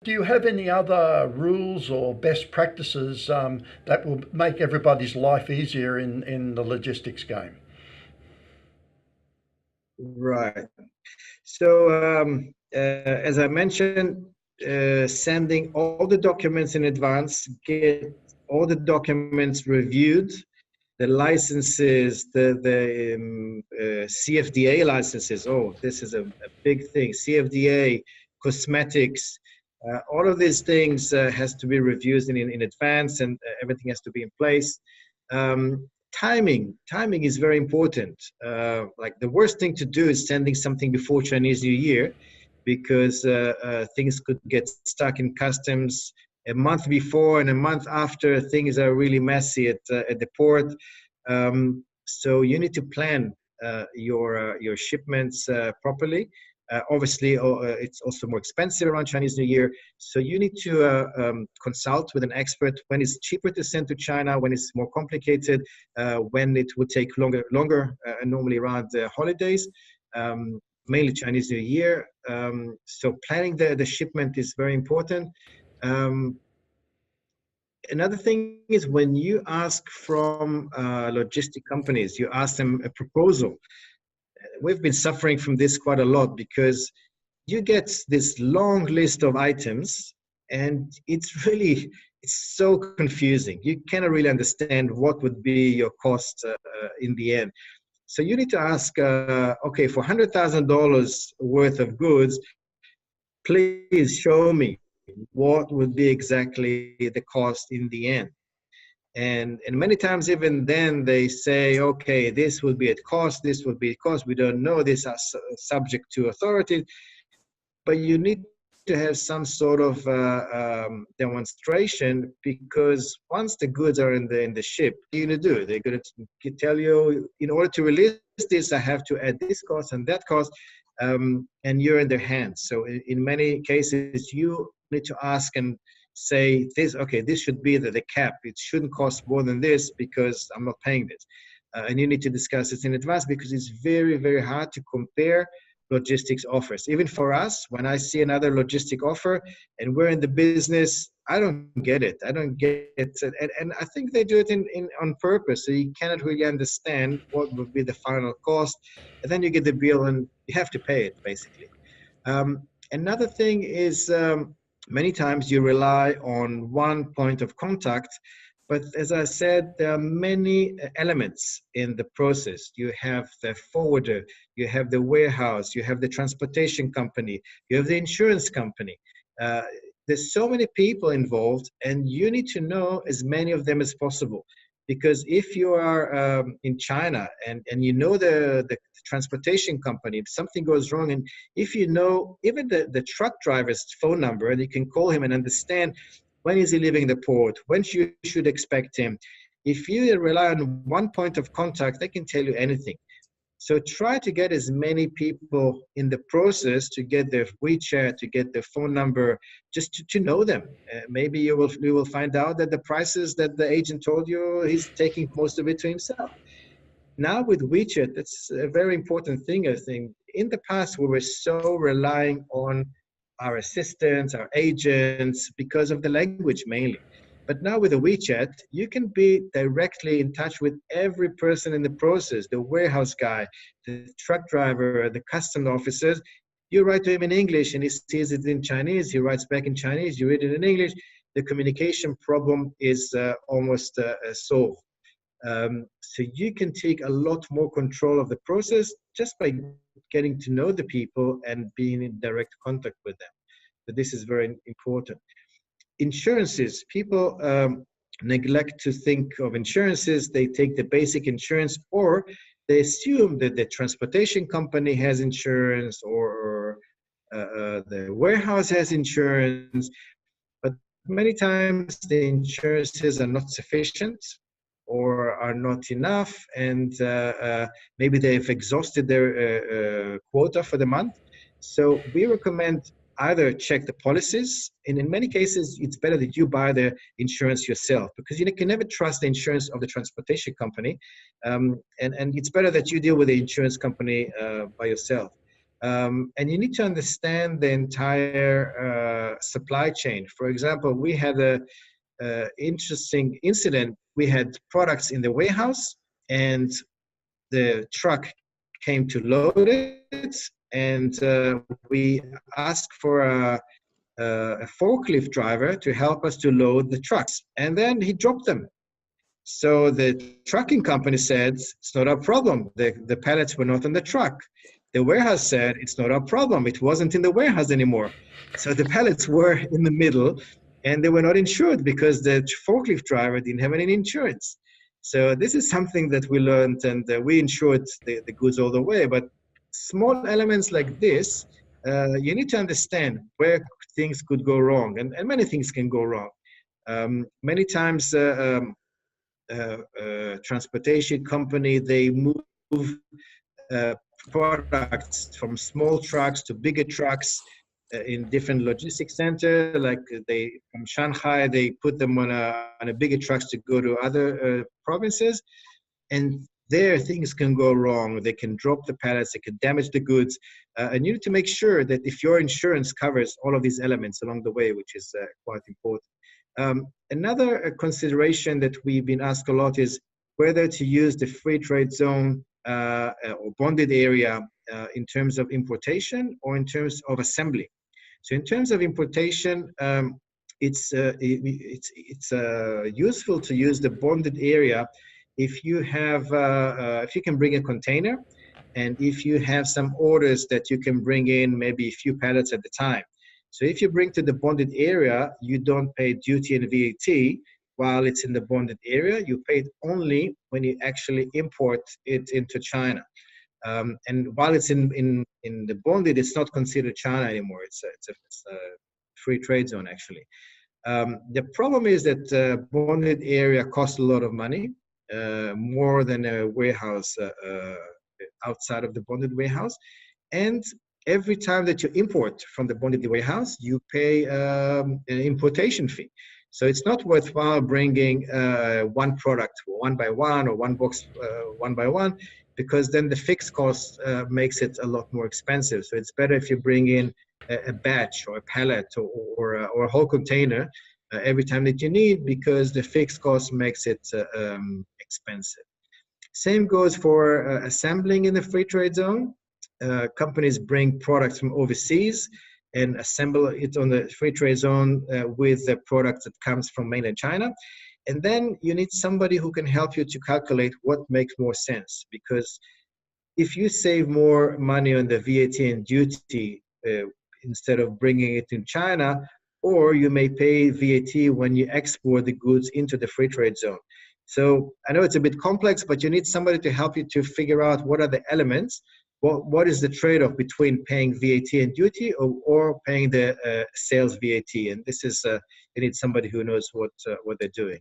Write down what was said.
Do you have any other rules or best practices that will make everybody's life easier in the logistics game? Right. So, as I mentioned, sending all the documents in advance, get all the documents reviewed, the licenses, the CFDA licenses. Oh, this is a big thing. CFDA, cosmetics, all of these things has to be reviewed in advance, and everything has to be in place. Timing is very important. Like the worst thing to do is sending something before Chinese New Year, because things could get stuck in customs a month before and a month after. Things are really messy at the port. So you need to plan your shipments properly. Obviously, it's also more expensive around Chinese New Year. So you need to consult with an expert when it's cheaper to send to China, when it's more complicated, when it would take longer, normally around the holidays, mainly Chinese New Year. So planning the shipment is very important. Um, Another thing is when you ask from logistic companies, you ask them a proposal. We've been suffering from this quite a lot because you get this long list of items, and it's so confusing. You cannot really understand what would be your cost in the end. So you need to ask, okay, for $100,000 worth of goods, please show me what would be exactly the cost in the end. And many times even then they say, okay, this will be at cost, this will be at cost. We don't know, this are subject to authority. But you need to have some sort of demonstration, because once the goods are in the ship, what are you going to do? They're going to tell you, in order to release this, I have to add this cost and that cost, and you're in their hands. So in many cases, you need to ask and say this, okay, this should be the cap. It shouldn't cost more than this because I'm not paying this. And you need to discuss this in advance, because it's very, very hard to compare logistics offers. Even for us, when I see another logistic offer and we're in the business, I don't get it. I don't get it. And I think they do it on purpose. So you cannot really understand what would be the final cost. And then you get the bill and you have to pay it, basically. Another thing is, many times you rely on one point of contact, but as I said, there are many elements in the process. You have the forwarder, you have the warehouse, you have the transportation company, you have the insurance company. There's so many people involved, and you need to know as many of them as possible. Because if you are in China and you know the transportation company, if something goes wrong, and if you know even the truck driver's phone number, and you can call him and understand when is he leaving the port, when you should expect him. If you rely on one point of contact, they can tell you anything. So try to get as many people in the process to get their WeChat, to get their phone number, just to know them. Maybe you will find out that the prices that the agent told you, he's taking most of it to himself. Now with WeChat, that's a very important thing, I think. In the past, we were so relying on our assistants, our agents, because of the language mainly. But now with the WeChat, you can be directly in touch with every person in the process, the warehouse guy, the truck driver, the custom officers. You write to him in English and he sees it in Chinese. He writes back in Chinese. You read it in English. The communication problem is almost solved. So you can take a lot more control of the process just by getting to know the people and being in direct contact with them. So this is very important. Insurances, people neglect to think of insurances. They take the basic insurance, or they assume that the transportation company has insurance, or the warehouse has insurance. But many times the insurances are not sufficient or are not enough, and maybe they've exhausted their quota for the month. So we recommend either check the policies, and in many cases, it's better that you buy the insurance yourself, because you can never trust the insurance of the transportation company, and it's better that you deal with the insurance company by yourself. And you need to understand the entire supply chain. For example, we had a interesting incident. We had products in the warehouse, and the truck came to load it, and we asked for a forklift driver to help us to load the trucks, and then he dropped them. So the trucking company said, it's not our problem. The pallets were not in the truck. The warehouse said, it's not our problem. It wasn't in the warehouse anymore. So the pallets were in the middle, and they were not insured because the forklift driver didn't have any insurance. So this is something that we learned, and we insured the goods all the way. But small elements like this, you need to understand where things could go wrong, and many things can go wrong. Many times, transportation company, they move uh, products from small trucks to bigger trucks in different logistics center. Like they from Shanghai, they put them on a bigger trucks to go to other provinces, and there things can go wrong. They can drop the pallets, they can damage the goods, and you need to make sure that if your insurance covers all of these elements along the way, which is quite important. Another consideration that we've been asked a lot is whether to use the free trade zone or bonded area in terms of importation or in terms of assembly. So in terms of importation, it's useful to use the bonded area if you have if you can bring a container, and if you have some orders that you can bring in maybe a few pallets at a time. So if you bring to the bonded area, you don't pay duty and VAT while it's in the bonded area. You pay it only when you actually import it into China. And while it's in the bonded, it's not considered China anymore. It's a free trade zone, actually. The problem is that bonded area costs a lot of money, more than a warehouse outside of the bonded warehouse. And every time that you import from the bonded warehouse, you pay an importation fee. So it's not worthwhile bringing one product one by one or one box one by one, because then the fixed cost makes it a lot more expensive. So it's better if you bring in a batch or a pallet or a whole container every time that you need, because the fixed cost makes it expensive. Same goes for assembling in the free trade zone. Companies bring products from overseas and assemble it on the free trade zone with the product that comes from mainland China. And then you need somebody who can help you to calculate what makes more sense. Because if you save more money on the VAT and duty instead of bringing it in China, or you may pay VAT when you export the goods into the free trade zone. So I know it's a bit complex, but you need somebody to help you to figure out what are the elements. What is the trade-off between paying VAT and duty or paying the sales VAT? And this is you need somebody who knows what they're doing.